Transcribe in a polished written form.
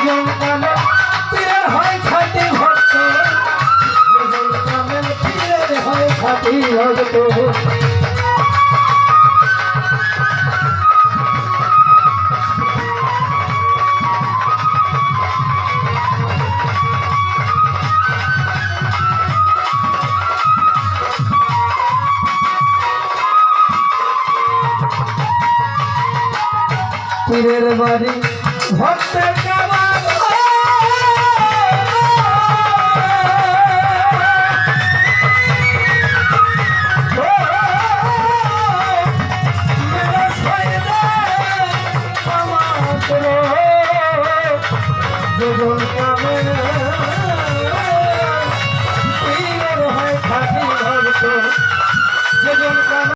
যেজন কামেল পীরের হয় খাঁটি ভক্ত, যেজন কামেল পীরের হয় খাঁটি ভক্ত। পীরের বাড়ি ভক্তের কাবা